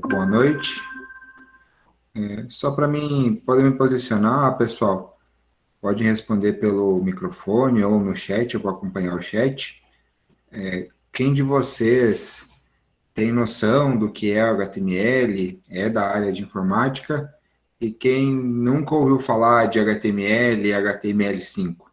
Boa noite. Só para mim poder me posicionar, pessoal, pode responder pelo microfone ou no chat, eu vou acompanhar o chat. Quem de vocês tem noção do que é HTML, é da área de informática, e quem nunca ouviu falar de HTML e HTML5?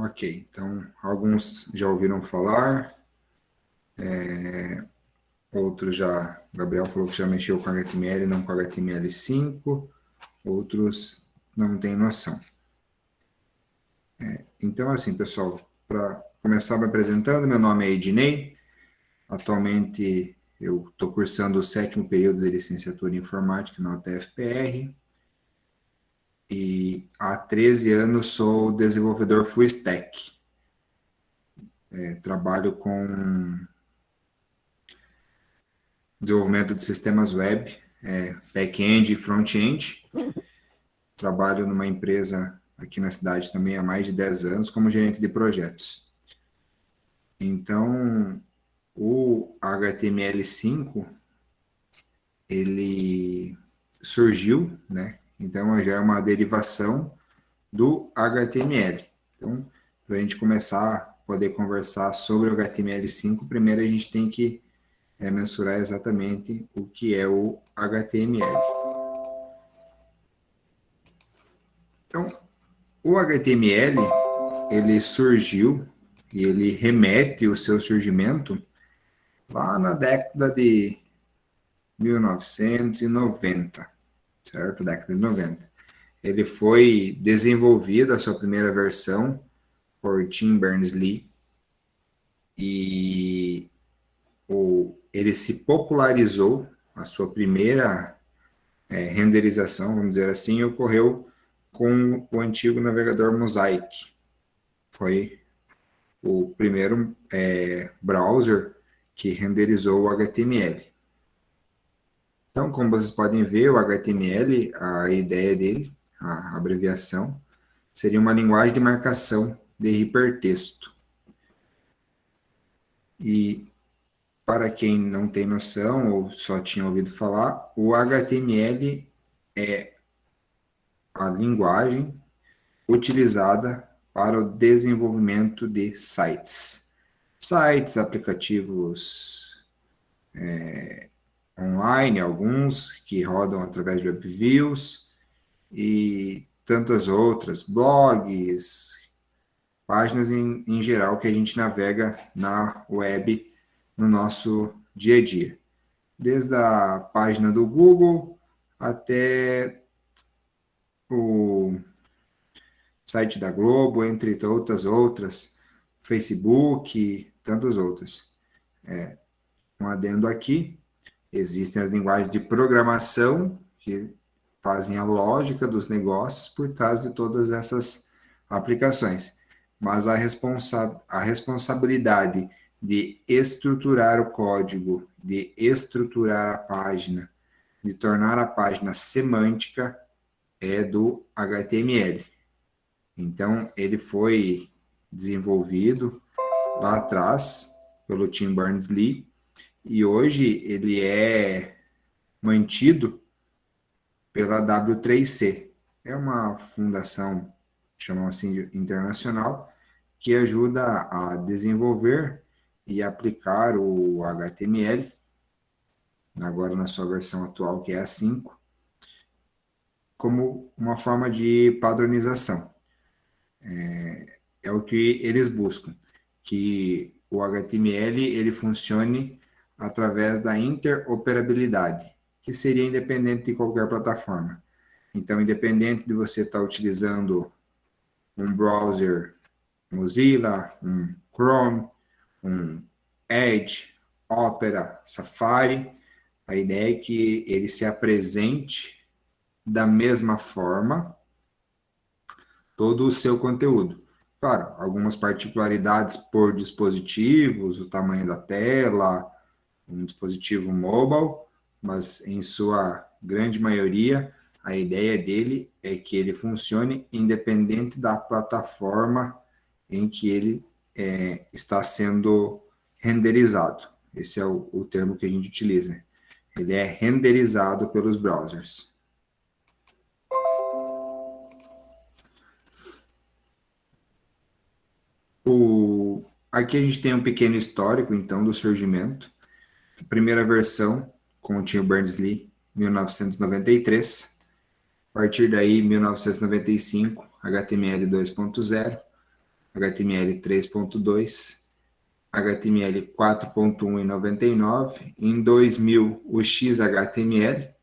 Ok, então alguns já ouviram falar, outros já, Gabriel falou que já mexeu com HTML, não com HTML5, outros não têm noção. Então, assim, pessoal, para começar me apresentando, meu nome é Ednei. Atualmente eu estou cursando o 7º período de licenciatura em informática na UTFPR e há 13 anos sou desenvolvedor full stack. Trabalho com desenvolvimento de sistemas web, back-end e front-end. Trabalho numa empresa aqui na cidade também há mais de 10 anos como gerente de projetos. Então, o HTML5 ele surgiu, né? Então já é uma derivação do HTML. Então, para a gente começar a poder conversar sobre o HTML5, primeiro a gente tem que mensurar exatamente o que é o HTML. Então, o HTML ele surgiu e ele remete o seu surgimento lá na década de 1990, certo? Década de 90. Ele foi desenvolvido, a sua primeira versão, por Tim Berners-Lee, e ele se popularizou, a sua primeira renderização, vamos dizer assim, ocorreu com o antigo navegador Mosaic. Foi o primeiro browser que renderizou o HTML. Então, como vocês podem ver, o HTML, a ideia dele, a abreviação, seria uma linguagem de marcação de hipertexto. E para quem não tem noção ou só tinha ouvido falar, o HTML é a linguagem utilizada para o desenvolvimento de sites. Sites, aplicativos online, alguns que rodam através de WebViews e tantas outras, blogs, páginas em geral que a gente navega na web no nosso dia a dia. Desde a página do Google até o site da Globo, entre tantas outras, Facebook, tantas outras. Um adendo aqui, existem as linguagens de programação que fazem a lógica dos negócios por trás de todas essas aplicações. Mas a responsabilidade de estruturar o código, de estruturar a página, de tornar a página semântica é do HTML. Então, ele foi desenvolvido lá atrás pelo Tim Berners-Lee e hoje ele é mantido pela W3C. É uma fundação, chamam assim, internacional, que ajuda a desenvolver e aplicar o HTML, agora na sua versão atual, que é a 5, como uma forma de padronização. É o que eles buscam, que o HTML ele funcione através da interoperabilidade, que seria independente de qualquer plataforma. Então, independente de você estar utilizando um browser Mozilla, um Chrome, um Edge, Opera, Safari, A ideia é que ele se apresente da mesma forma todo o seu conteúdo. Claro, algumas particularidades por dispositivos, o tamanho da tela, um dispositivo mobile, mas em sua grande maioria, a ideia dele é que ele funcione independente da plataforma em que ele está sendo renderizado. Esse é o termo que a gente utiliza. Ele é renderizado pelos browsers. Aqui a gente tem um pequeno histórico, então, do surgimento. A primeira versão, com o Tim Berners-Lee, 1993. A partir daí, 1995, HTML 2.0, HTML 3.2, HTML 4.1 em 99. Em 2000, o XHTML,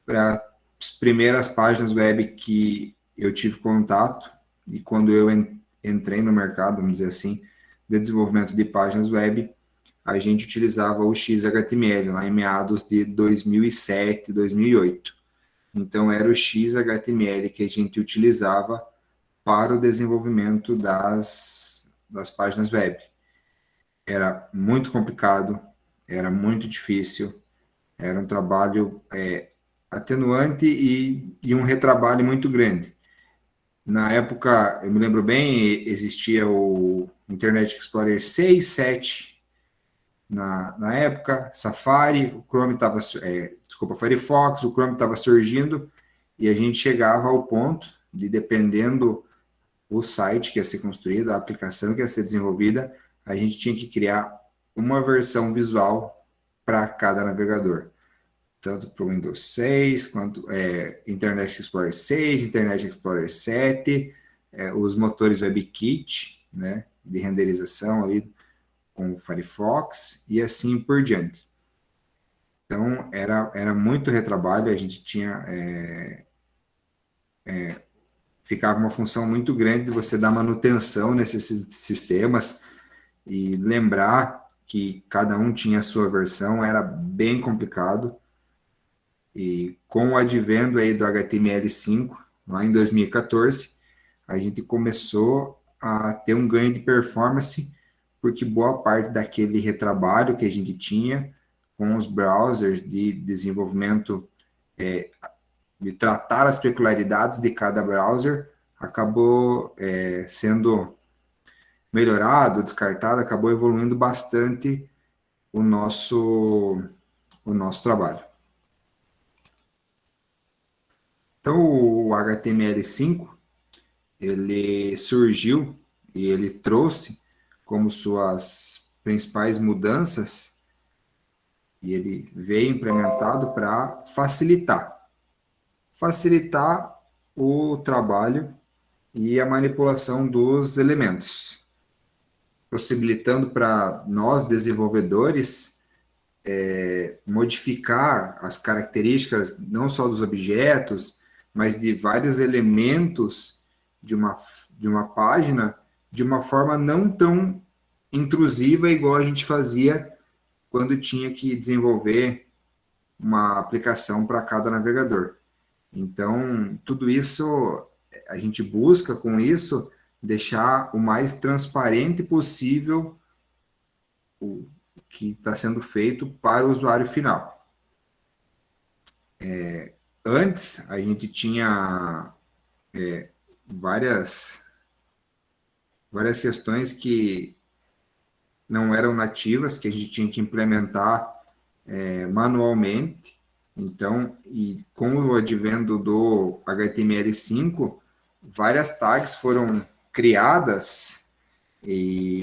para as primeiras páginas web que eu tive contato, e quando eu entrei no mercado, vamos dizer assim, de desenvolvimento de páginas web, a gente utilizava o XHTML lá em meados de 2007, 2008. Então, era o XHTML que a gente utilizava para o desenvolvimento das páginas web. Era muito complicado, era muito difícil, era um trabalho atenuante e um retrabalho muito grande. Na época, eu me lembro bem, existia o Internet Explorer 6, 7 na época, Safari, o Chrome estava, Firefox, o Chrome estava surgindo, e a gente chegava ao ponto de, dependendo o site que ia ser construído, a aplicação que ia ser desenvolvida, a gente tinha que criar uma versão visual para cada navegador. Tanto para o Windows 6, quanto Internet Explorer 6, Internet Explorer 7, os motores WebKit, né, de renderização ali com o Firefox e assim por diante. Então, era muito retrabalho, a gente tinha... ficava uma função muito grande de você dar manutenção nesses sistemas e lembrar que cada um tinha a sua versão, era bem complicado. E com o advento aí do HTML5, lá em 2014, a gente começou a ter um ganho de performance, porque boa parte daquele retrabalho que a gente tinha com os browsers de desenvolvimento, de tratar as peculiaridades de cada browser, acabou sendo melhorado, descartado, acabou evoluindo bastante o nosso trabalho. Então, o HTML5, ele surgiu e ele trouxe como suas principais mudanças, e ele veio implementado para facilitar o trabalho e a manipulação dos elementos, possibilitando para nós, desenvolvedores, modificar as características não só dos objetos, mas de vários elementos de uma página de uma forma não tão intrusiva igual a gente fazia quando tinha que desenvolver uma aplicação para cada navegador. Então, tudo isso, a gente busca com isso deixar o mais transparente possível o que está sendo feito para o usuário final. Antes, a gente tinha várias questões que não eram nativas, que a gente tinha que implementar manualmente. Então, e com o advento do HTML5, várias tags foram criadas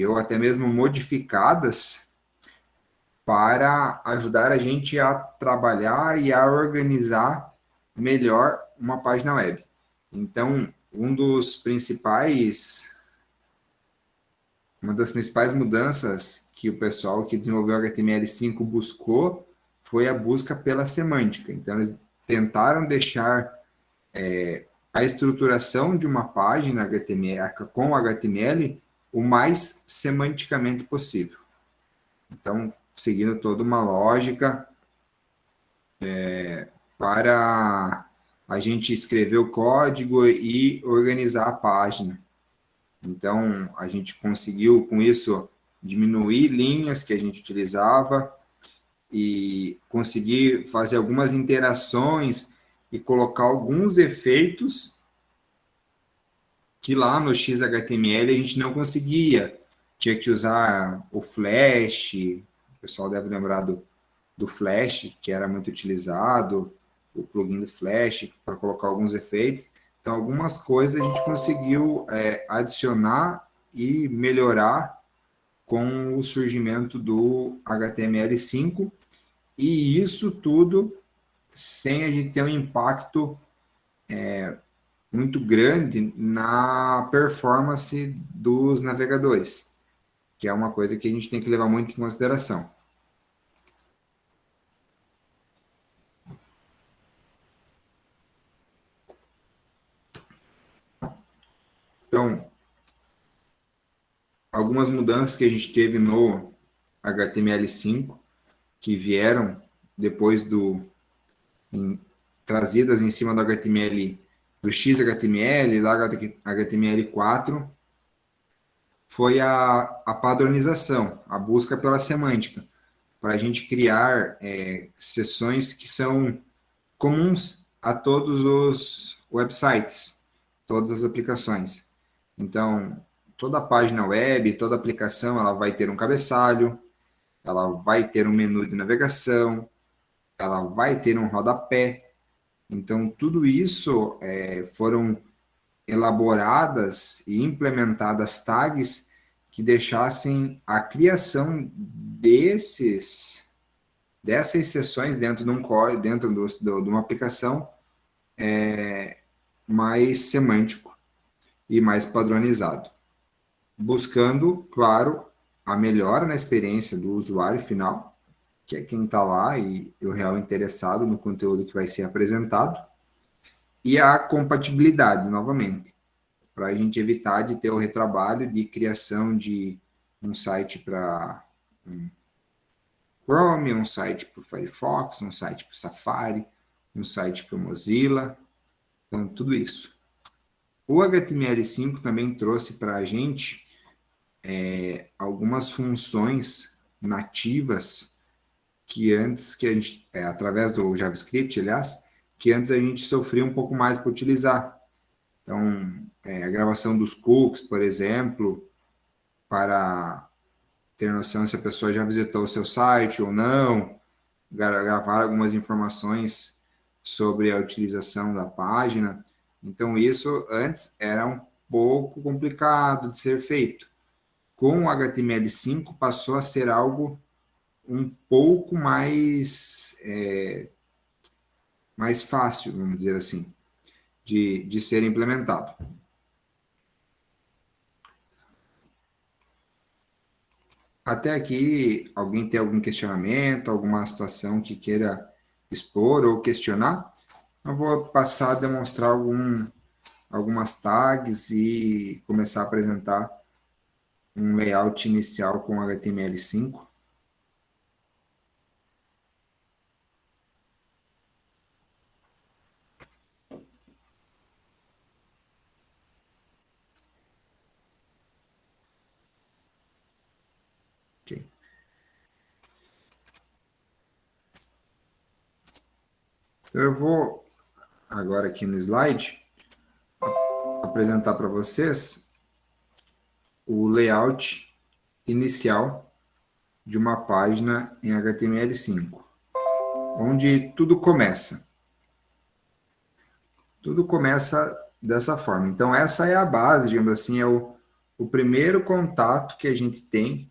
ou até mesmo modificadas para ajudar a gente a trabalhar e a organizar melhor uma página web. Então, uma das principais mudanças que o pessoal que desenvolveu o HTML5 buscou foi a busca pela semântica. Então, eles tentaram deixar a estruturação de uma página HTML, com HTML o mais semanticamente possível. Então, seguindo toda uma lógica para a gente escrever o código e organizar a página. Então, a gente conseguiu, com isso, diminuir linhas que a gente utilizava e conseguir fazer algumas interações e colocar alguns efeitos que lá no XHTML a gente não conseguia. Tinha que usar o Flash, o pessoal deve lembrar do Flash, que era muito utilizado, o plugin do Flash, para colocar alguns efeitos. Então, algumas coisas a gente conseguiu adicionar e melhorar com o surgimento do HTML5, e isso tudo sem a gente ter um impacto muito grande na performance dos navegadores, que é uma coisa que a gente tem que levar muito em consideração. Então, algumas mudanças que a gente teve no HTML5, que vieram depois trazidas em cima do HTML, do XHTML, lá HTML4, foi a padronização, a busca pela semântica, para a gente criar seções que são comuns a todos os websites, todas as aplicações. Então, toda página web, toda aplicação, ela vai ter um cabeçalho, ela vai ter um menu de navegação, ela vai ter um rodapé. Então, tudo isso foram elaboradas e implementadas tags que deixassem a criação dessas seções dentro de um código, dentro de uma aplicação mais semântico e mais padronizado, buscando, claro, a melhora na experiência do usuário final, que é quem está lá e o real interessado no conteúdo que vai ser apresentado, e a compatibilidade, novamente, para a gente evitar de ter o retrabalho de criação de um site para um Chrome, um site para o Firefox, um site para o Safari, um site para o Mozilla, então tudo isso. O HTML5 também trouxe para a gente algumas funções nativas que antes, que a gente, através do JavaScript, aliás, que antes a gente sofria um pouco mais para utilizar. Então, a gravação dos cookies, por exemplo, para ter noção se a pessoa já visitou o seu site ou não, gravar algumas informações sobre a utilização da página. Então, isso antes era um pouco complicado de ser feito. Com o HTML5 passou a ser algo um pouco mais fácil, vamos dizer assim, de ser implementado. Até aqui, alguém tem algum questionamento, alguma situação que queira expor ou questionar? Eu vou passar a demonstrar algumas tags e começar a apresentar um layout inicial com HTML5. Okay. Então, eu vou agora aqui no slide apresentar para vocês o layout inicial de uma página em HTML5, onde tudo começa. Tudo começa dessa forma. Então, essa é a base, digamos assim, é o primeiro contato que a gente tem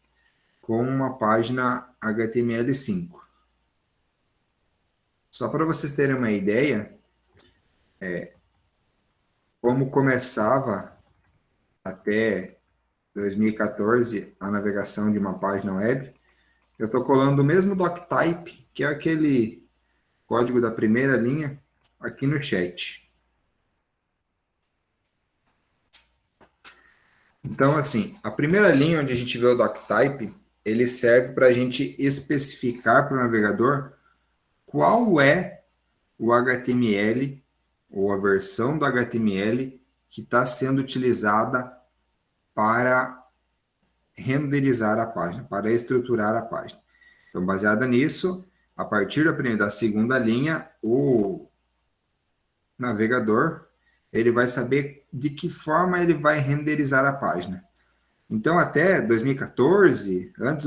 com uma página HTML5. Só para vocês terem uma ideia, como começava até 2014 a navegação de uma página web, eu estou colando o mesmo doctype, que é aquele código da primeira linha, aqui no chat. Então, assim, a primeira linha onde a gente vê o doctype, ele serve para a gente especificar para o navegador qual é o HTML ou a versão do HTML que está sendo utilizada para renderizar a página, para estruturar a página. Então, baseada nisso, a partir da segunda linha, o navegador ele vai saber de que forma ele vai renderizar a página. Então, até 2014, antes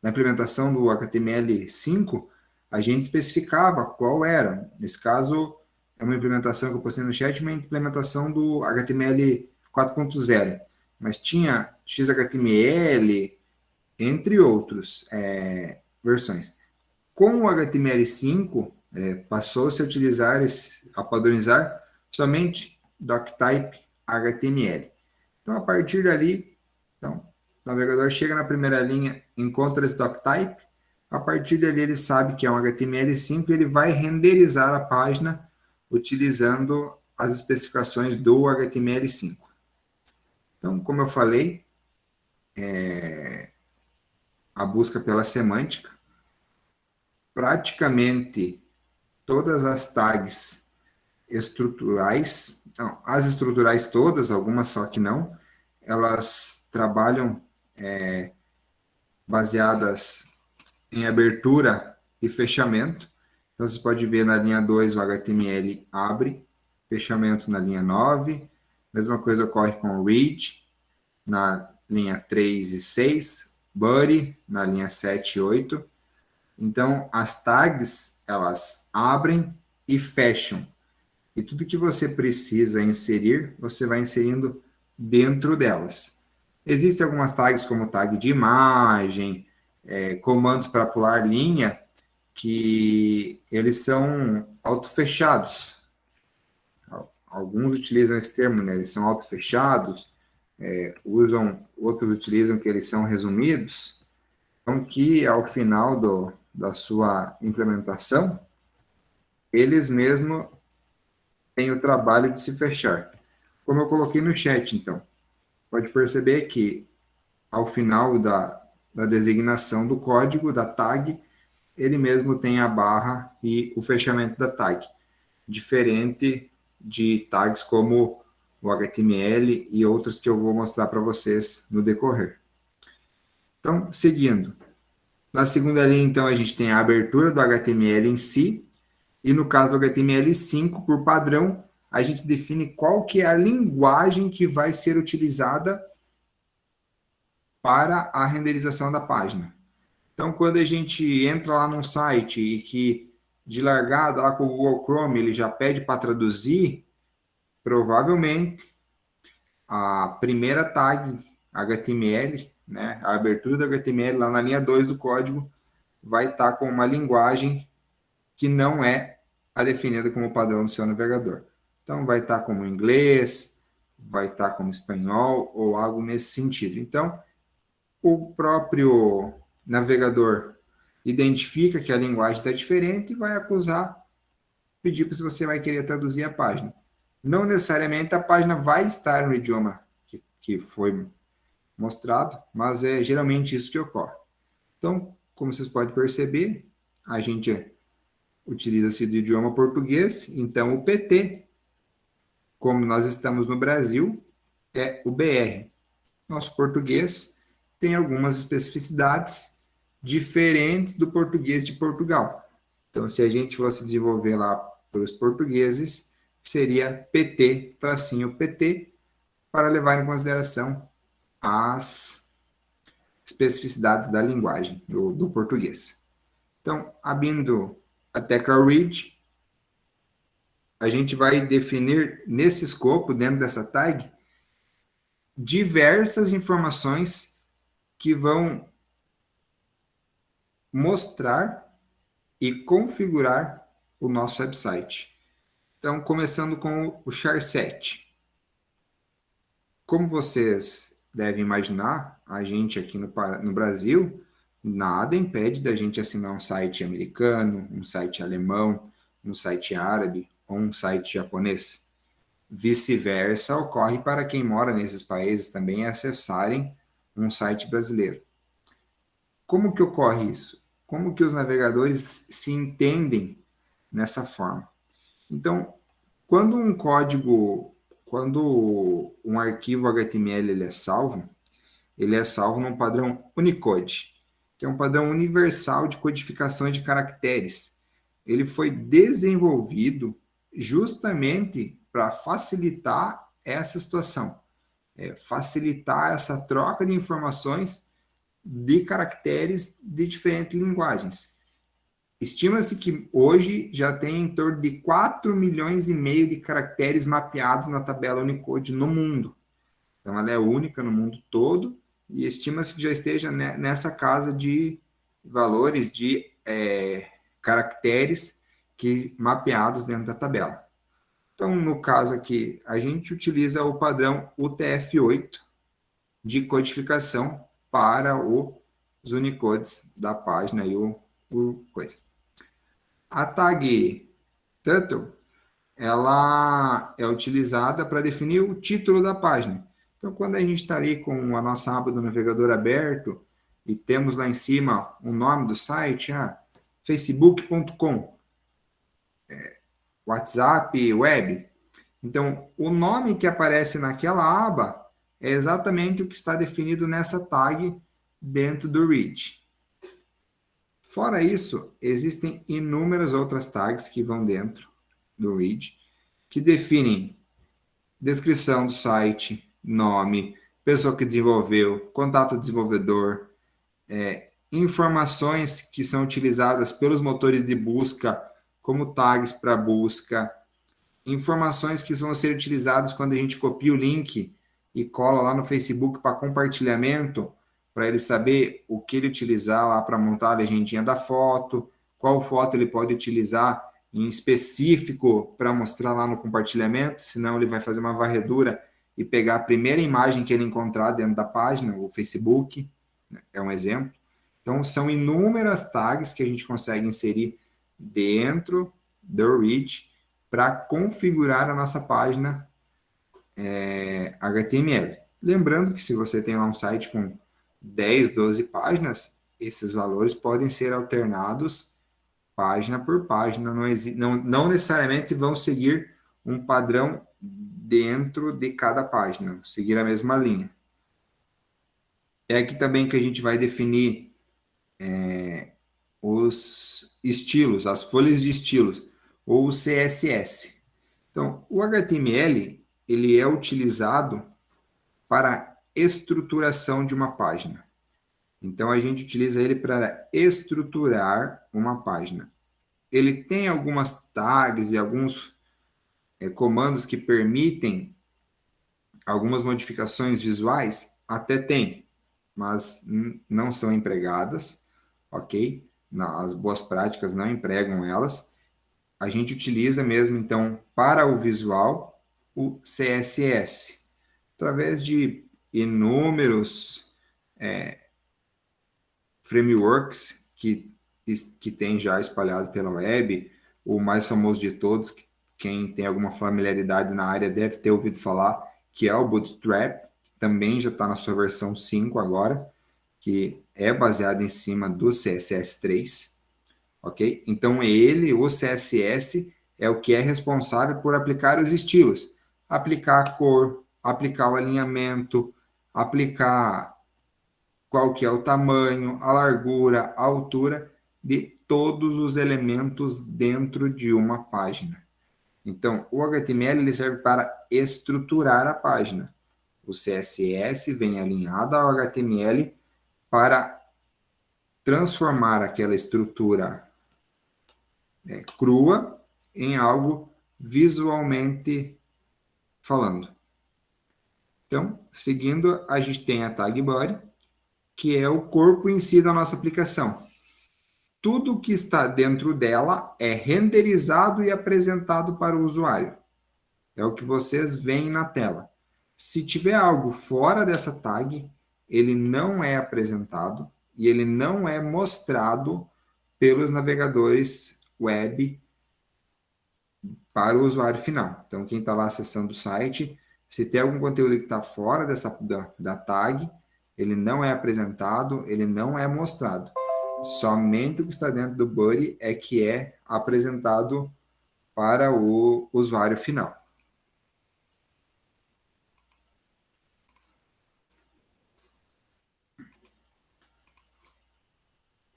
da implementação do HTML5, a gente especificava qual era. Nesse caso, é uma implementação que eu postei no chat, uma implementação do HTML 4.0. Mas tinha XHTML, entre outros versões. Com o HTML5, passou-se a utilizar, a padronizar somente doctype HTML. Então, a partir dali, então, o navegador chega na primeira linha, encontra esse doctype, a partir dali ele sabe que é um HTML5 e ele vai renderizar a página utilizando as especificações do HTML5. Então, como eu falei, a busca pela semântica, praticamente todas as tags estruturais, não, as estruturais todas, algumas só que não, elas trabalham baseadas em abertura e fechamento. Então, você pode ver na linha 2 o HTML abre, fechamento na linha 9, mesma coisa ocorre com o read, na linha 3 e 6, body, na linha 7 e 8. Então, as tags, elas abrem e fecham. E tudo que você precisa inserir, você vai inserindo dentro delas. Existem algumas tags, como tag de imagem, comandos para pular linha, que eles são auto-fechados. Alguns utilizam esse termo, né? Eles são auto-fechados, outros utilizam que eles são resumidos. Então, que ao final da sua implementação, eles mesmos têm o trabalho de se fechar. Como eu coloquei no chat, então, pode perceber que ao final da designação do código, da tag, ele mesmo tem a barra e o fechamento da tag, diferente de tags como o HTML e outras que eu vou mostrar para vocês no decorrer. Então, seguindo. Na segunda linha, então, a gente tem a abertura do HTML em si, e no caso do HTML5, por padrão, a gente define qual que é a linguagem que vai ser utilizada para a renderização da página. Então, quando a gente entra lá num site e que de largada lá com o Google Chrome ele já pede para traduzir, provavelmente a primeira tag HTML, né, a abertura do HTML lá na linha 2 do código vai estar com uma linguagem que não é a definida como padrão do seu navegador. Então, vai estar como inglês, vai estar como espanhol ou algo nesse sentido. Então, o próprio navegador identifica que a linguagem está diferente e vai acusar, pedir para se você vai querer traduzir a página. Não necessariamente a página vai estar no idioma que foi mostrado, mas é geralmente isso que ocorre. Então, como vocês podem perceber, a gente utiliza-se do idioma português, então o PT, como nós estamos no Brasil, é o BR. Nosso português tem algumas especificidades diferentes do português de Portugal. Então, se a gente fosse desenvolver lá para os portugueses, seria PT, tracinho PT, para levar em consideração as especificidades da linguagem, do português. Então, abrindo a tecla read, a gente vai definir nesse escopo, dentro dessa tag, diversas informações que vão mostrar e configurar o nosso website. Então, começando com o charset. Como vocês devem imaginar, a gente aqui no Brasil, nada impede da gente assinar um site americano, um site alemão, um site árabe ou um site japonês. Vice-versa, ocorre para quem mora nesses países também acessarem um site brasileiro. Como que ocorre isso? como que os navegadores se entendem nessa forma. Então, quando um arquivo HTML ele é salvo num padrão Unicode, que é um padrão universal de codificação de caracteres. Ele foi desenvolvido justamente para facilitar essa situação, facilitar essa troca de informações de caracteres de diferentes linguagens. Estima-se que hoje já tem em torno de 4 milhões e meio de caracteres mapeados na tabela Unicode no mundo. Então, ela é única no mundo todo e estima-se que já esteja nessa casa de valores de caracteres mapeados dentro da tabela. Então, no caso aqui, a gente utiliza o padrão UTF-8 de codificação para os Unicodes da página e o coisa. A tag Turtle, ela é utilizada para definir o título da página. Então, quando a gente está ali com a nossa aba do navegador aberto e temos lá em cima o nome do site, facebook.com, WhatsApp, web. Então, o nome que aparece naquela aba é exatamente o que está definido nessa tag dentro do read. Fora isso, existem inúmeras outras tags que vão dentro do read, que definem descrição do site, nome, pessoa que desenvolveu, contato do desenvolvedor, informações que são utilizadas pelos motores de busca como tags para busca, informações que vão ser utilizadas quando a gente copia o link e cola lá no Facebook para compartilhamento, para ele saber o que ele utilizar lá para montar a legendinha da foto, qual foto ele pode utilizar em específico para mostrar lá no compartilhamento, senão ele vai fazer uma varredura e pegar a primeira imagem que ele encontrar dentro da página, o Facebook, é um exemplo. Então, são inúmeras tags que a gente consegue inserir dentro do read para configurar a nossa página HTML. Lembrando que se você tem lá um site com 10, 12 páginas, esses valores podem ser alternados página por página, não necessariamente vão seguir um padrão dentro de cada página, seguir a mesma linha. É aqui também que a gente vai definir os estilos, as folhas de estilos, ou o CSS. Então, o HTML, ele é utilizado para estruturação de uma página. Então, a gente utiliza ele para estruturar uma página. Ele tem algumas tags e alguns comandos que permitem algumas modificações visuais, até tem, mas não são empregadas, ok? As boas práticas não empregam elas. A gente utiliza mesmo, então, para o visual, o CSS, através de inúmeros frameworks que tem já espalhado pela web. O mais famoso de todos, quem tem alguma familiaridade na área deve ter ouvido falar, que é o Bootstrap, que também já está na sua versão 5 agora, que é baseado em cima do CSS3, ok? Então, o CSS, é o que é responsável por aplicar os estilos, aplicar a cor, aplicar o alinhamento, aplicar qual que é o tamanho, a largura, a altura de todos os elementos dentro de uma página. Então, o HTML ele serve para estruturar a página. O CSS vem alinhado ao HTML para transformar aquela estrutura crua em algo visualmente falando. Então, seguindo, a gente tem a tag body, que é o corpo em si da nossa aplicação. Tudo que está dentro dela é renderizado e apresentado para o usuário. É o que vocês veem na tela. Se tiver algo fora dessa tag, ele não é apresentado e ele não é mostrado pelos navegadores web para o usuário final. Então, quem está lá acessando o site, se tem algum conteúdo que está fora da tag, ele não é apresentado, ele não é mostrado. Somente o que está dentro do Buddy é que é apresentado para o usuário final.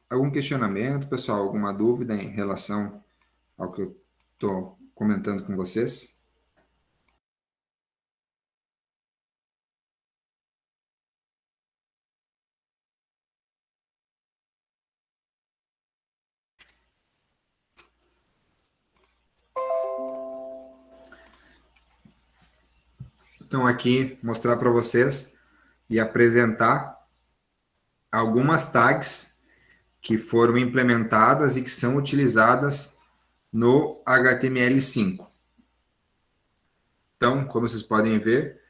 Algum questionamento, pessoal? Alguma dúvida em relação ao que eu estou comentando com vocês? Então, aqui, mostrar para vocês e apresentar algumas tags que foram implementadas e que são utilizadas no HTML5. Então, como vocês podem ver,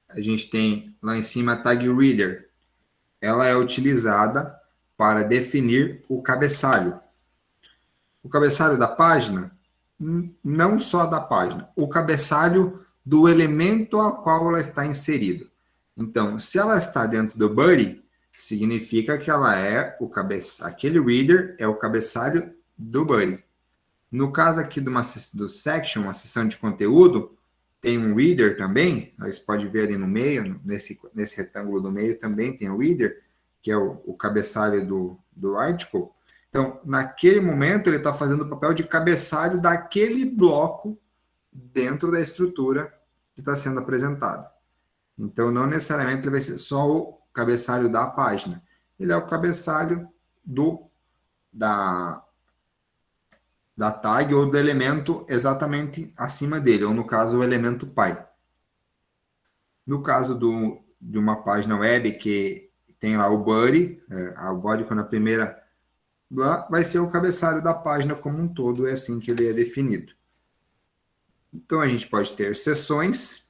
a gente tem lá em cima a tag Reader. Ela é utilizada para definir o cabeçalho. O cabeçalho da página, não só da página, o cabeçalho do elemento ao qual ela está inserido. Então, se ela está dentro do body, significa que ela é o aquele reader é o cabeçalho do body. No caso aqui do section, uma seção de conteúdo, tem um reader também, você pode ver ali no meio, nesse retângulo do meio também tem o reader, que é o cabeçalho do article. Então, naquele momento, ele está fazendo o papel de cabeçalho daquele bloco dentro da estrutura que está sendo apresentado. Então, não necessariamente ele vai ser só o cabeçalho da página. Ele é o cabeçalho da tag ou do elemento exatamente acima dele, ou no caso, o elemento pai. No caso de uma página web que tem lá o body, o body quando a primeira vai ser o cabeçalho da página como um todo, é assim que ele é definido. Então, a gente pode ter seções,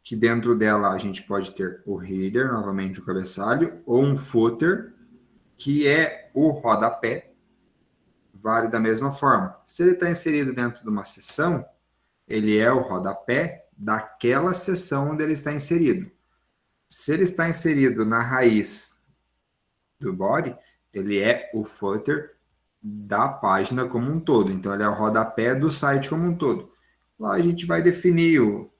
que dentro dela a gente pode ter o header, novamente o cabeçalho, ou um footer, que é o rodapé, vale da mesma forma. Se ele está inserido dentro de uma seção, ele é o rodapé daquela seção onde ele está inserido. Se ele está inserido na raiz do body, ele é o footer da página como um todo. Então, ele é o rodapé do site como um todo. Lá a gente vai definir o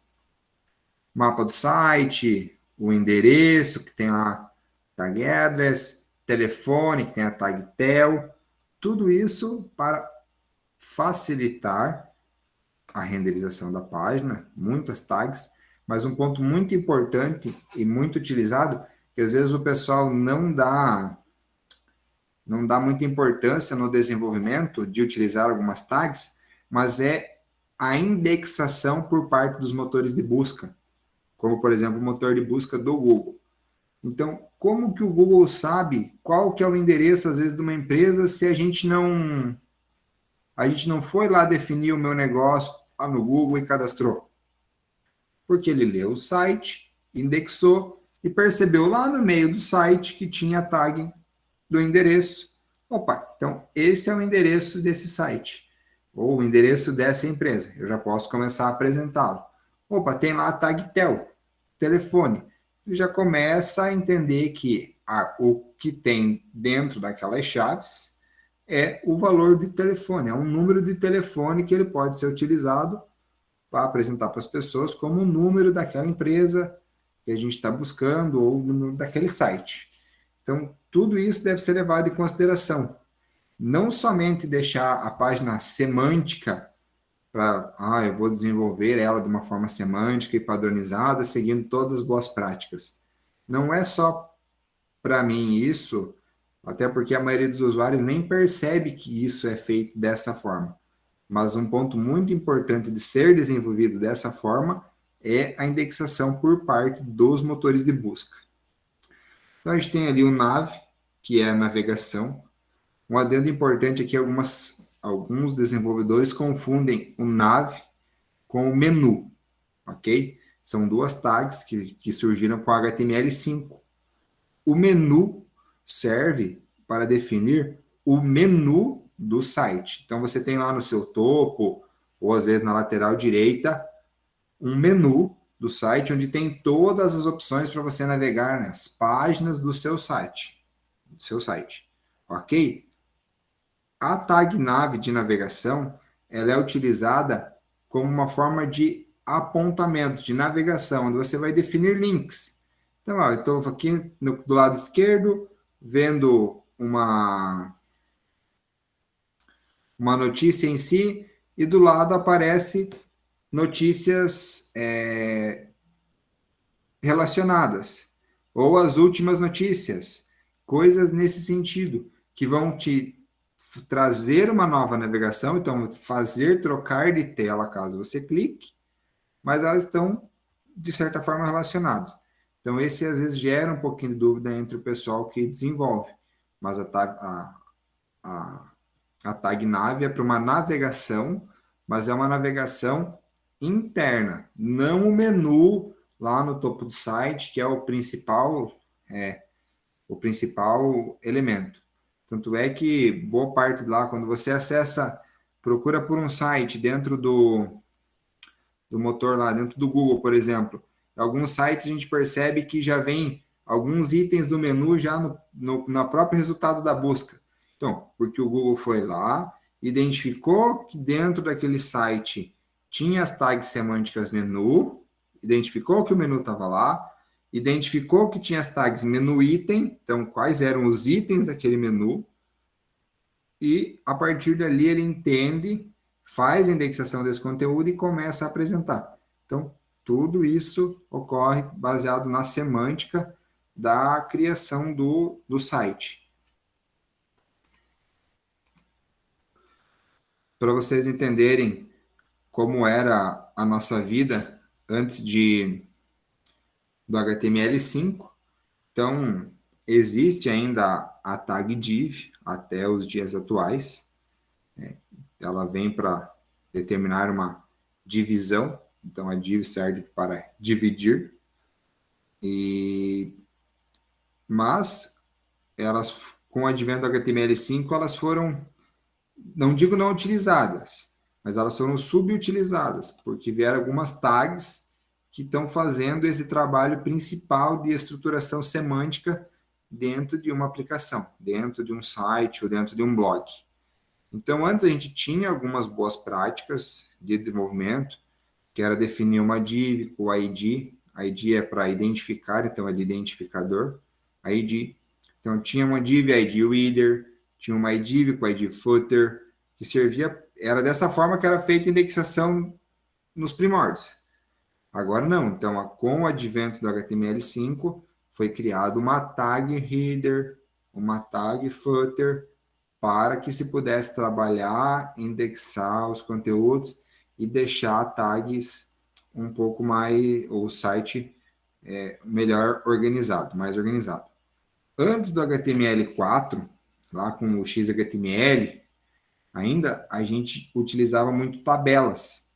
mapa do site, o endereço, que tem lá tag address, telefone, que tem a tag tel, tudo isso para facilitar a renderização da página, muitas tags, mas um ponto muito importante e muito utilizado, que às vezes o pessoal não dá muita importância no desenvolvimento de utilizar algumas tags, mas é a indexação por parte dos motores de busca, como, por exemplo, o motor de busca do Google. Então, como que o Google sabe qual que é o endereço, às vezes, de uma empresa se a gente não foi lá definir o meu negócio lá no Google e cadastrou? Porque ele leu o site, indexou e percebeu lá no meio do site que tinha a tag do endereço. Opa, então esse é o endereço desse site, ou o endereço dessa empresa. Eu já posso começar a apresentá-lo. Opa, tem lá a tag tel, telefone. Ele já começa a entender que o que tem dentro daquelas chaves é o valor de telefone, é um número de telefone que ele pode ser utilizado para apresentar para as pessoas como o número daquela empresa que a gente está buscando ou o número daquele site. Então, tudo isso deve ser levado em consideração. Não somente deixar a página semântica para, eu vou desenvolver ela de uma forma semântica e padronizada, seguindo todas as boas práticas. Não é só para mim isso, até porque a maioria dos usuários nem percebe que isso é feito dessa forma. Mas um ponto muito importante de ser desenvolvido dessa forma é a indexação por parte dos motores de busca. Então, a gente tem ali o nav, que é a navegação. Um adendo importante aqui, alguns desenvolvedores confundem o nav com o menu, ok? São duas tags que surgiram com HTML5. O menu serve para definir o menu do site. Então, você tem lá no seu topo, ou às vezes na lateral direita, um menu do site onde tem todas as opções para você navegar nas páginas do seu site. ok? A tag nave de navegação, ela é utilizada como uma forma de apontamento, de navegação, onde você vai definir links. Então, ó, eu estou aqui do lado esquerdo, vendo uma notícia em si, e do lado aparece notícias relacionadas, ou as últimas notícias, coisas nesse sentido, que vão te trazer uma nova navegação, então fazer trocar de tela caso você clique, mas elas estão, de certa forma, relacionadas. Então, esse às vezes gera um pouquinho de dúvida entre o pessoal que desenvolve, mas a tag nav é para uma navegação, mas é uma navegação interna, não o menu lá no topo do site, que é o principal elemento. Tanto é que boa parte lá, quando você acessa, procura por um site dentro do motor lá, dentro do Google, por exemplo, alguns sites a gente percebe que já vem alguns itens do menu já no próprio resultado da busca. Então, porque o Google foi lá, identificou que dentro daquele site tinha as tags semânticas menu, identificou que o menu estava lá, identificou que tinha as tags menu item, então quais eram os itens daquele menu, e a partir dali ele entende, faz a indexação desse conteúdo e começa a apresentar. Então, tudo isso ocorre baseado na semântica da criação do site. Para vocês entenderem como era a nossa vida antes do HTML5, então existe ainda a tag div até os dias atuais. Ela vem para determinar uma divisão, então a div serve para dividir, mas elas, com o advento do HTML5, elas foram, não digo não utilizadas, mas elas foram subutilizadas, porque vieram algumas tags que estão fazendo esse trabalho principal de estruturação semântica dentro de uma aplicação, dentro de um site ou dentro de um blog. Então, antes a gente tinha algumas boas práticas de desenvolvimento, que era definir uma div com ID. ID é para identificar, então é de identificador. ID. Então, tinha uma div ID reader, tinha uma div com ID footer, que servia, era dessa forma que era feita a indexação nos primórdios. Agora não. Então, com o advento do HTML5, foi criado uma tag header, uma tag footer, para que se pudesse trabalhar, indexar os conteúdos e deixar tags um pouco mais, o site melhor organizado, mais organizado. Antes do HTML4, lá com o XHTML, ainda a gente utilizava muito tabelas.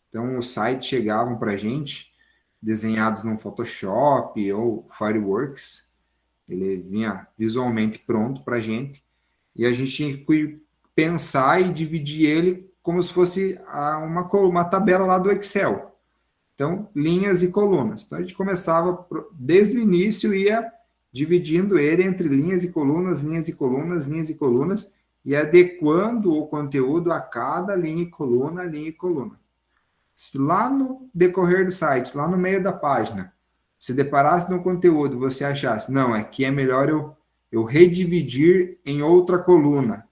Então, os sites chegavam para a gente desenhados no Photoshop ou Fireworks, ele vinha visualmente pronto para a gente, e a gente tinha que pensar e dividir ele como se fosse uma tabela lá do Excel. Então, linhas e colunas. Então, a gente começava, desde o início, ia dividindo ele entre linhas e colunas, linhas e colunas, linhas e colunas, e adequando o conteúdo a cada linha e coluna, linha e coluna. Se lá no decorrer do site, lá no meio da página, se deparasse no conteúdo, você achasse, não, aqui é melhor eu redividir em outra coluna,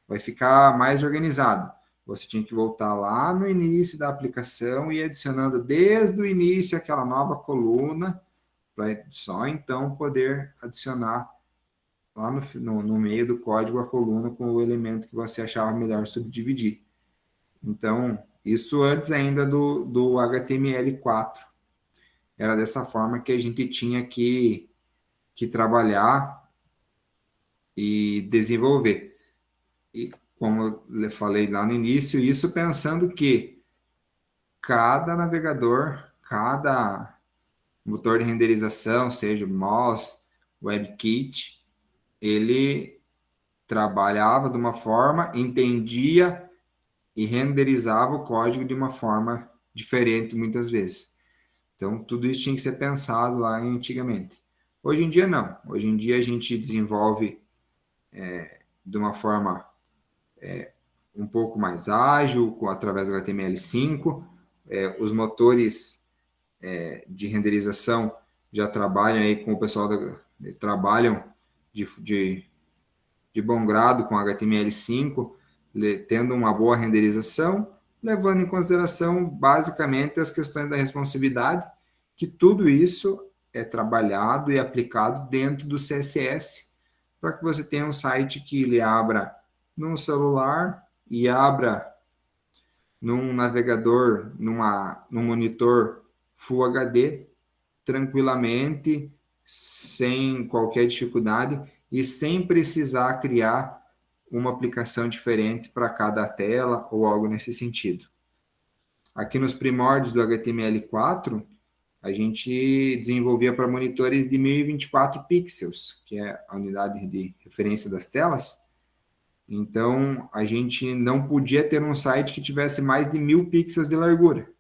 vai ficar mais organizado. Você tinha que voltar lá no início da aplicação e ir adicionando desde o início aquela nova coluna, para só então poder adicionar lá no meio do código a coluna com o elemento que você achava melhor subdividir. Então, isso antes ainda do HTML4. Era dessa forma que a gente tinha que trabalhar e desenvolver. E como eu falei lá no início, isso pensando que cada navegador, cada motor de renderização, seja Moz, WebKit, ele trabalhava de uma forma, entendia e renderizava o código de uma forma diferente muitas vezes. Então, tudo isso tinha que ser pensado lá antigamente. Hoje em dia, não. Hoje em dia, a gente desenvolve de uma forma um pouco mais ágil, através do HTML5. Os motores de renderização já trabalham aí com o pessoal trabalham de bom grado com HTML5, tendo uma boa renderização, levando em consideração basicamente as questões da responsividade, que tudo isso é trabalhado e aplicado dentro do CSS, para que você tenha um site que ele abra num celular e abra num navegador, num monitor Full HD, tranquilamente, sem qualquer dificuldade e sem precisar criar uma aplicação diferente para cada tela ou algo nesse sentido. Aqui nos primórdios do HTML4, a gente desenvolvia para monitores de 1024 pixels, que é a unidade de referência das telas. Então, a gente não podia ter um site que tivesse mais de 1000 pixels de largura,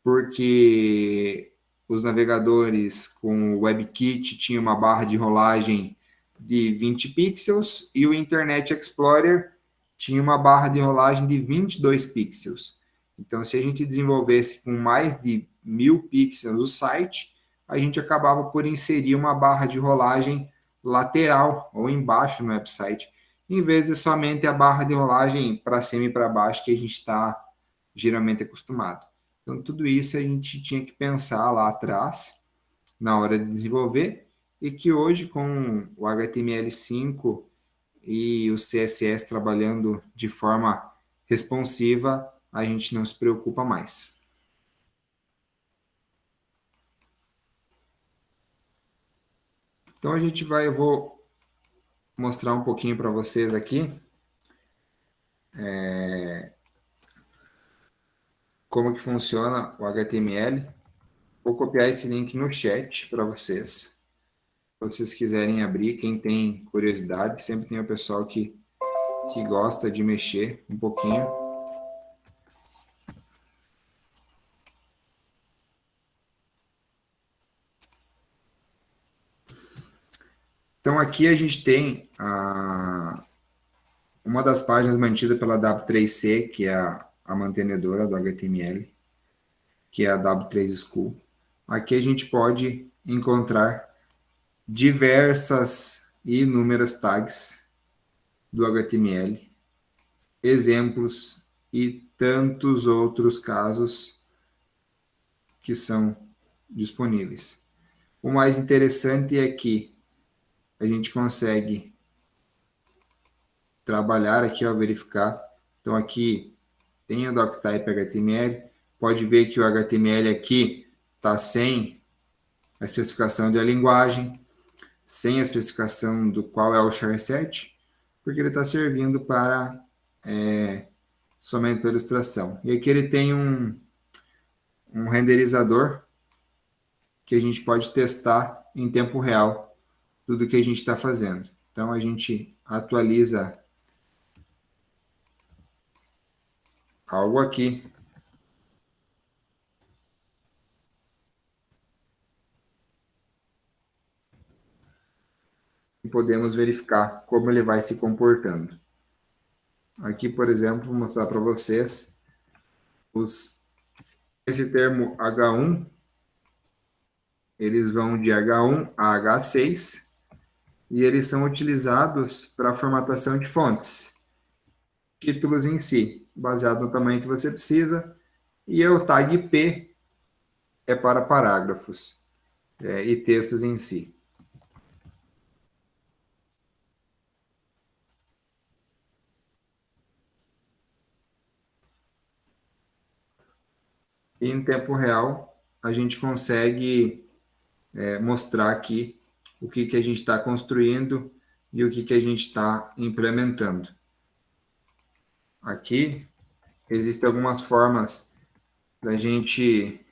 porque os navegadores com o WebKit tinham uma barra de rolagem de 20 pixels e o Internet Explorer tinha uma barra de rolagem de 22 pixels. Então, se a gente desenvolvesse com mais de 1000 pixels o site, a gente acabava por inserir uma barra de rolagem lateral ou embaixo no website, em vez de somente a barra de rolagem para cima e para baixo que a gente está geralmente acostumado. Então, tudo isso a gente tinha que pensar lá atrás, na hora de desenvolver, e que hoje, com o HTML5 e o CSS trabalhando de forma responsiva, a gente não se preocupa mais. Então, eu vou mostrar um pouquinho para vocês aqui como que funciona o HTML. Vou copiar esse link no chat para vocês. Se vocês quiserem abrir, quem tem curiosidade, sempre tem o pessoal que gosta de mexer um pouquinho. Então, aqui a gente tem uma das páginas mantidas pela W3C, que é a mantenedora do HTML, que é a W3 School. Aqui a gente pode encontrar diversas e inúmeras tags do HTML, exemplos e tantos outros casos que são disponíveis. O mais interessante é que a gente consegue trabalhar aqui, ao verificar. Então, aqui tem o doctype HTML. Pode ver que o HTML aqui está sem a especificação da linguagem, sem a especificação do qual é o charset, porque ele está servindo para somente para ilustração. E aqui ele tem um renderizador que a gente pode testar em tempo real tudo que a gente está fazendo. Então, a gente atualiza algo aqui. E podemos verificar como ele vai se comportando. Aqui, por exemplo, vou mostrar para vocês esse termo H1, eles vão de H1 a H6 e eles são utilizados para a formatação de fontes, títulos em si, baseado no tamanho que você precisa, e o tag P é para parágrafos e textos em si. E em tempo real, a gente consegue mostrar aqui o que a gente está construindo e o que a gente está implementando. Aqui, existem algumas formas da gente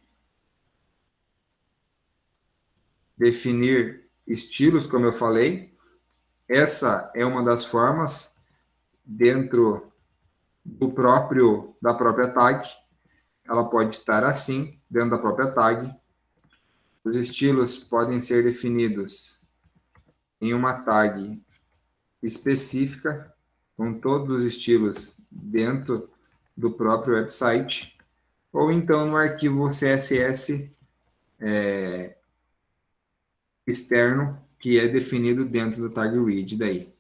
definir estilos, como eu falei. Essa é uma das formas dentro da própria tag. Ela pode estar assim, dentro da própria tag. Os estilos podem ser definidos em uma tag específica, com todos os estilos dentro do próprio website, ou então no arquivo CSS externo, que é definido dentro do tag read daí.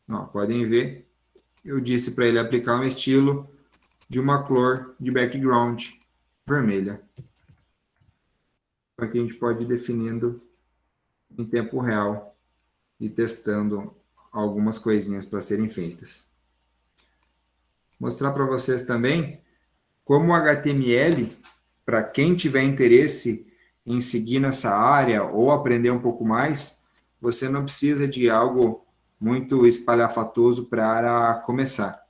Ó, podem ver, eu disse para ele aplicar um estilo de uma cor de background vermelha, para que a gente pode ir definindo em tempo real e testando algumas coisinhas para serem feitas. Mostrar para vocês também como o HTML, para quem tiver interesse em seguir nessa área ou aprender um pouco mais, você não precisa de algo muito espalhafatoso para começar.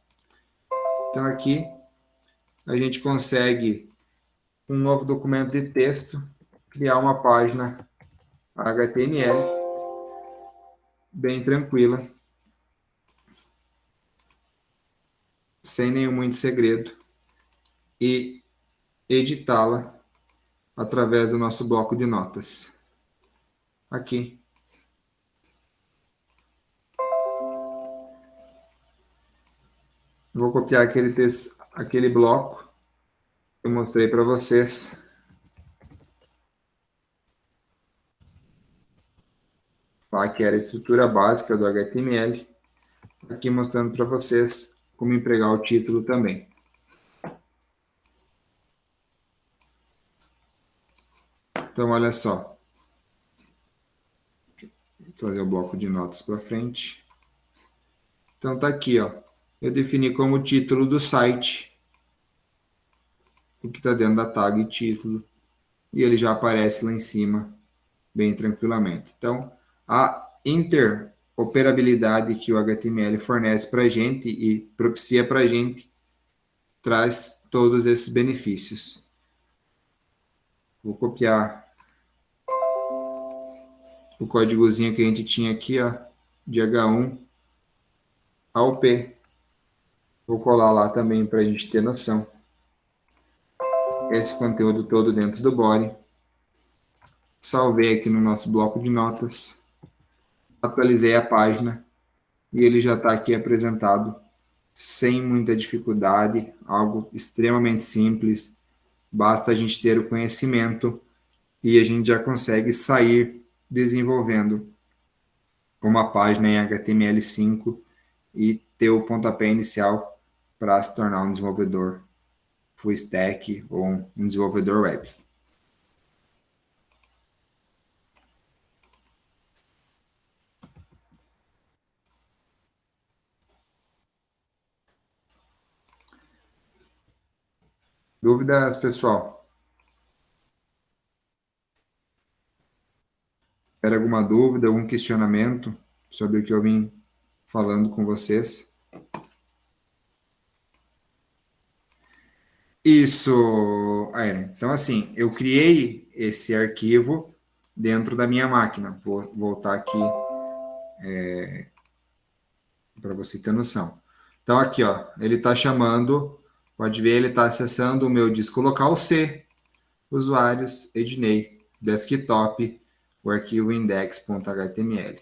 Então aqui a gente consegue, um novo documento de texto, criar uma página HTML bem tranquila, sem nenhum muito segredo, e editá-la através do nosso bloco de notas. Aqui. Vou copiar aquele texto, aquele bloco que eu mostrei para vocês. Lá que era a estrutura básica do HTML. Aqui mostrando para vocês como empregar o título também. Então, olha só. Vou trazer o bloco de notas para frente. Então, tá aqui, ó. Eu defini como título do site o que está dentro da tag título. E ele já aparece lá em cima, bem tranquilamente. Então, a interoperabilidade que o HTML fornece para a gente e propicia para a gente traz todos esses benefícios. Vou copiar o códigozinho que a gente tinha aqui, ó, de H1 ao P. Vou colar lá também para a gente ter noção. Esse conteúdo todo dentro do body. Salvei aqui no nosso bloco de notas. Atualizei a página e ele já está aqui apresentado sem muita dificuldade, algo extremamente simples. Basta a gente ter o conhecimento e a gente já consegue sair desenvolvendo uma página em HTML5 e ter o pontapé inicial para se tornar um desenvolvedor full stack ou um desenvolvedor web. Dúvidas, pessoal? Era alguma dúvida, algum questionamento sobre o que eu vim falando com vocês? Isso, Aira. Então, assim, eu criei esse arquivo dentro da minha máquina. Vou voltar aqui para você ter noção. Então, aqui, ó, ele está chamando, pode ver, ele está acessando o meu disco local C, usuários, Ednei, desktop, o arquivo index.html.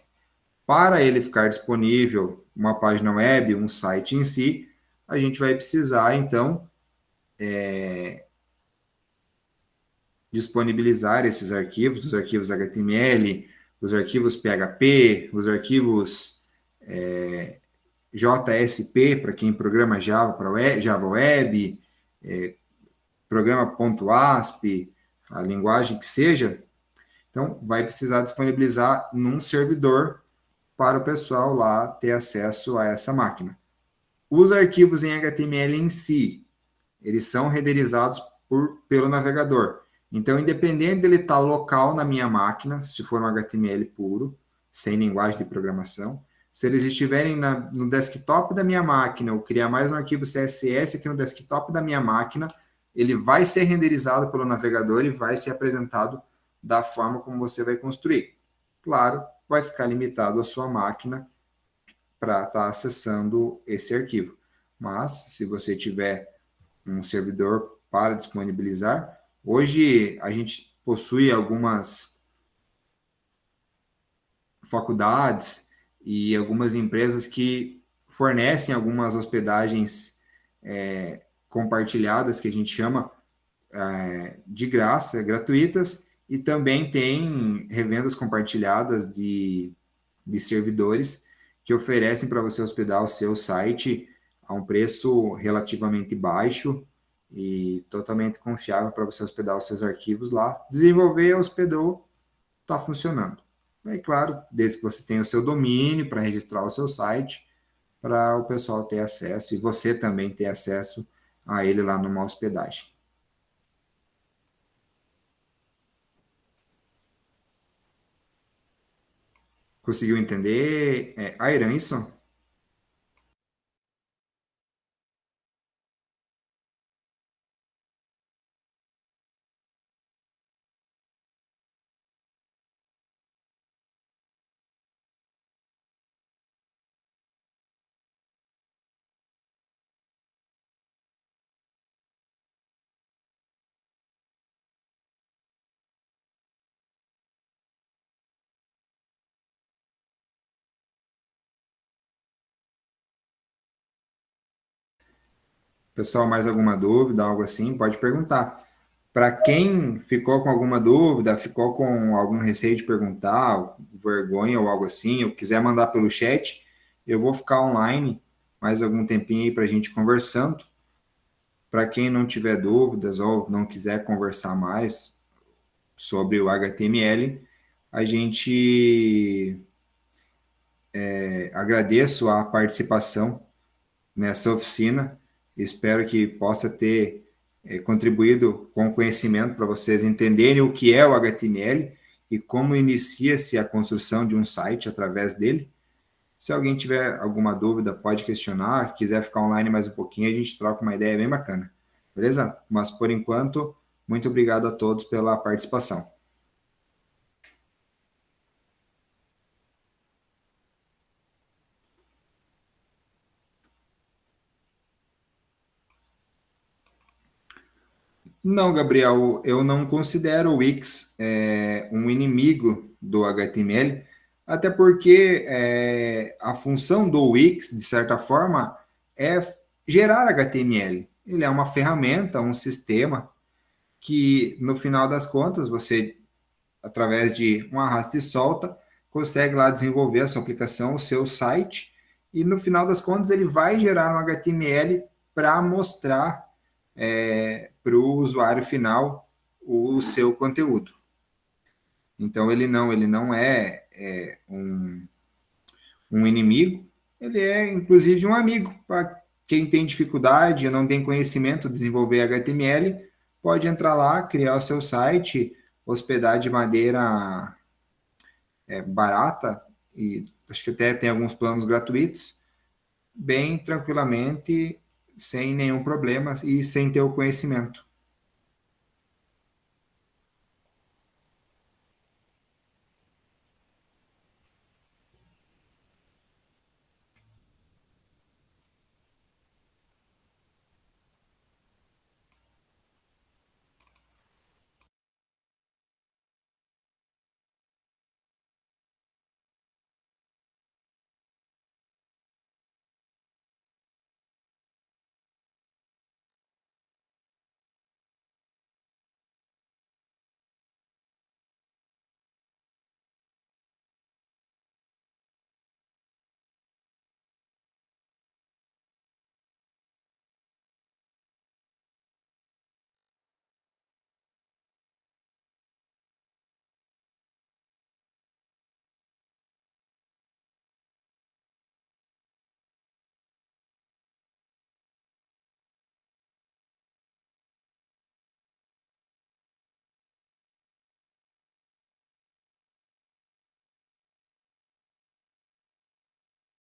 Para ele ficar disponível uma página web, um site em si, a gente vai precisar, então, disponibilizar esses arquivos, os arquivos HTML, os arquivos PHP, os arquivos JSP, para quem programa Java para web, Java Web, programa .asp, a linguagem que seja. Então, vai precisar disponibilizar num servidor para o pessoal lá ter acesso a essa máquina. Os arquivos em HTML em si, eles são renderizados pelo navegador. Então, independente dele estar local na minha máquina, se for um HTML puro, sem linguagem de programação, se eles estiverem no desktop da minha máquina, eu criar mais um arquivo CSS aqui no desktop da minha máquina, ele vai ser renderizado pelo navegador e vai ser apresentado da forma como você vai construir. Claro, vai ficar limitado à sua máquina para estar acessando esse arquivo. Mas, se você tiver um servidor para disponibilizar, hoje a gente possui algumas faculdades e algumas empresas que fornecem algumas hospedagens compartilhadas, que a gente chama, de graça, gratuitas, e também tem revendas compartilhadas de servidores que oferecem para você hospedar o seu site a um preço relativamente baixo e totalmente confiável para você hospedar os seus arquivos lá. Desenvolver, hospedou, está funcionando. É claro, desde que você tenha o seu domínio para registrar o seu site, para o pessoal ter acesso e você também ter acesso a ele lá numa hospedagem. Conseguiu entender, Airan, isso? Pessoal, mais alguma dúvida, algo assim, pode perguntar. Para quem ficou com alguma dúvida, ficou com algum receio de perguntar, vergonha ou algo assim, ou quiser mandar pelo chat, eu vou ficar online mais algum tempinho aí para a gente conversando. Para quem não tiver dúvidas ou não quiser conversar mais sobre o HTML, a gente agradeço a participação nessa oficina. Espero que possa ter contribuído com conhecimento para vocês entenderem o que é o HTML e como inicia-se a construção de um site através dele. Se alguém tiver alguma dúvida, pode questionar. Quiser ficar online mais um pouquinho, a gente troca uma ideia bem bacana. Beleza? Mas por enquanto, muito obrigado a todos pela participação. Não, Gabriel, eu não considero o Wix um inimigo do HTML, até porque a função do Wix, de certa forma, é gerar HTML. Ele é uma ferramenta, um sistema que, no final das contas, você, através de um arrasta e solta, consegue lá desenvolver a sua aplicação, o seu site, e no final das contas ele vai gerar um HTML para mostrar para o usuário final o seu conteúdo. Então ele não é um inimigo, ele é inclusive um amigo. Para quem tem dificuldade e não tem conhecimento de desenvolver HTML, pode entrar lá, criar o seu site, hospedar de maneira barata, e acho que até tem alguns planos gratuitos, bem tranquilamente, sem nenhum problema e sem ter o conhecimento.